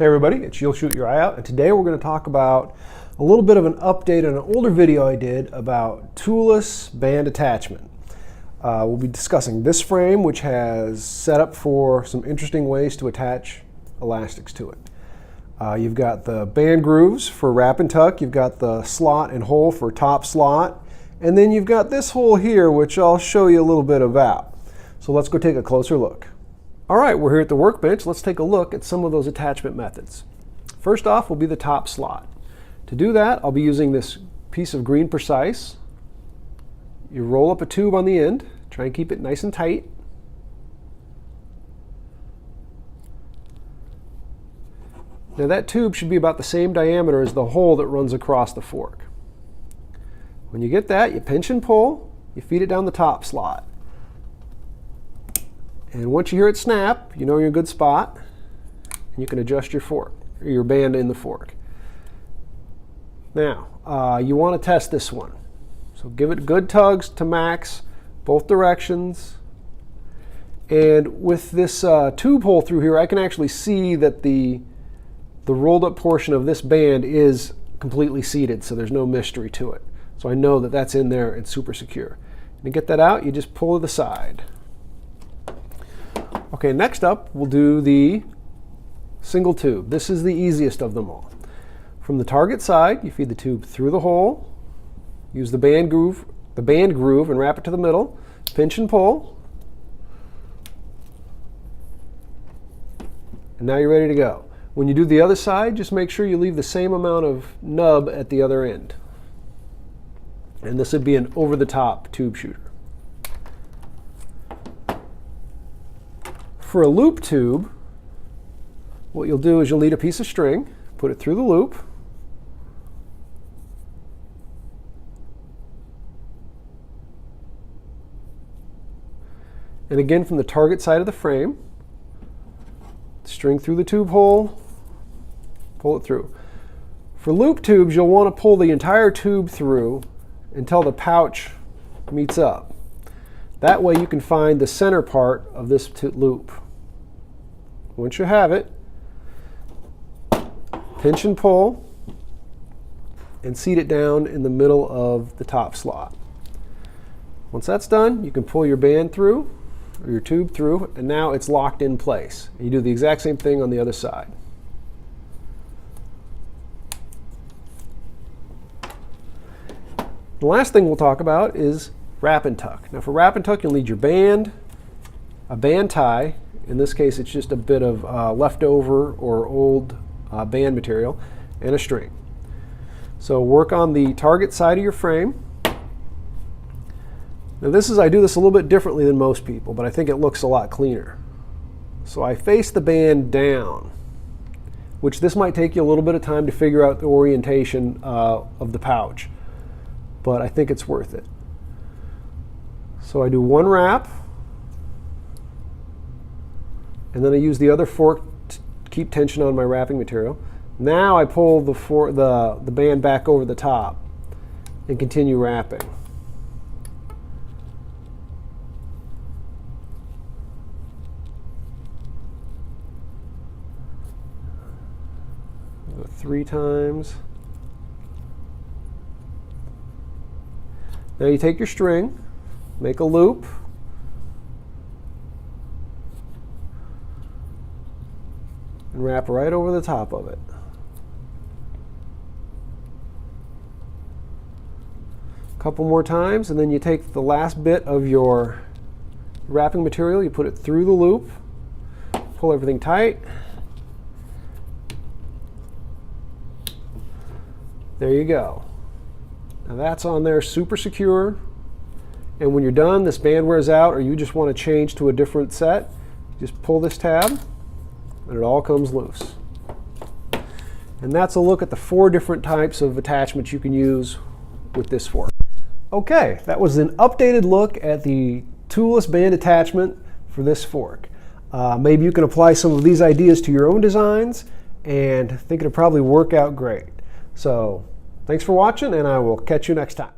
Hey everybody, it's You'll Shoot Your Eye Out, and today we're going to talk about a little bit of an update on an older video I did about toolless band attachment. We'll be discussing this frame, which has set up for some interesting ways to attach elastics to it. You've got the band grooves for wrap and tuck, you've got the slot and hole for top slot, and then you've got this hole here, which I'll show you a little bit about. So let's go take a closer look. All right, we're here at the workbench. Let's take a look at some of those attachment methods. First off will be the top slot. To do that, I'll be using this piece of green precise. You roll up a tube on the end, try and keep it nice and tight. Now that tube should be about the same diameter as the hole that runs across the fork. When you get that, you pinch and pull, you feed it down the top slot. And once you hear it snap, you know you're in a good spot, and you can adjust your fork, or your band in the fork. Now, you want to test this one. So give it good tugs to max, both directions. And with this tube hole through here, I can actually see that the rolled up portion of this band is completely seated, so there's no mystery to it. So I know that that's in there and super secure. And to get that out, you just pull to the side. Okay, next up we'll do the single tube. This is the easiest of them all. From the target side, you feed the tube through the hole, use the band groove and wrap it to the middle, pinch and pull, and now you're ready to go. When you do the other side, just make sure you leave the same amount of nub at the other end. And this would be an over-the-top tube shooter. For a loop tube, what you'll do is you'll need a piece of string, put it through the loop, and again from the target side of the frame, string through the tube hole, pull it through. For loop tubes, you'll want to pull the entire tube through until the pouch meets up. That way you can find the center part of this loop. Once you have it, pinch and pull and seat it down in the middle of the top slot. Once that's done, you can pull your band through, or your tube through, and now it's locked in place. And you do the exact same thing on the other side. The last thing we'll talk about is wrap and tuck. Now for wrap and tuck, you'll need your band, a band tie. In this case, it's just a bit of leftover or old band material, and a string. So work on the target side of your frame. Now I do this a little bit differently than most people, but I think it looks a lot cleaner. So I face the band down, which this might take you a little bit of time to figure out the orientation of the pouch, but I think it's worth it. So I do one wrap, and then I use the other fork to keep tension on my wrapping material. Now I pull the band back over the top and continue wrapping. Go 3 times. Now you take your string, make a loop, and wrap right over the top of it. A couple more times, and then you take the last bit of your wrapping material, you put it through the loop, pull everything tight. There you go. Now that's on there super secure, and when you're done, this band wears out, or you just want to change to a different set, just pull this tab and it all comes loose. And that's a look at the 4 different types of attachments you can use with this fork. Okay, that was an updated look at the toolless band attachment for this fork. Maybe you can apply some of these ideas to your own designs and think it'll probably work out great. So thanks for watching, and I will catch you next time.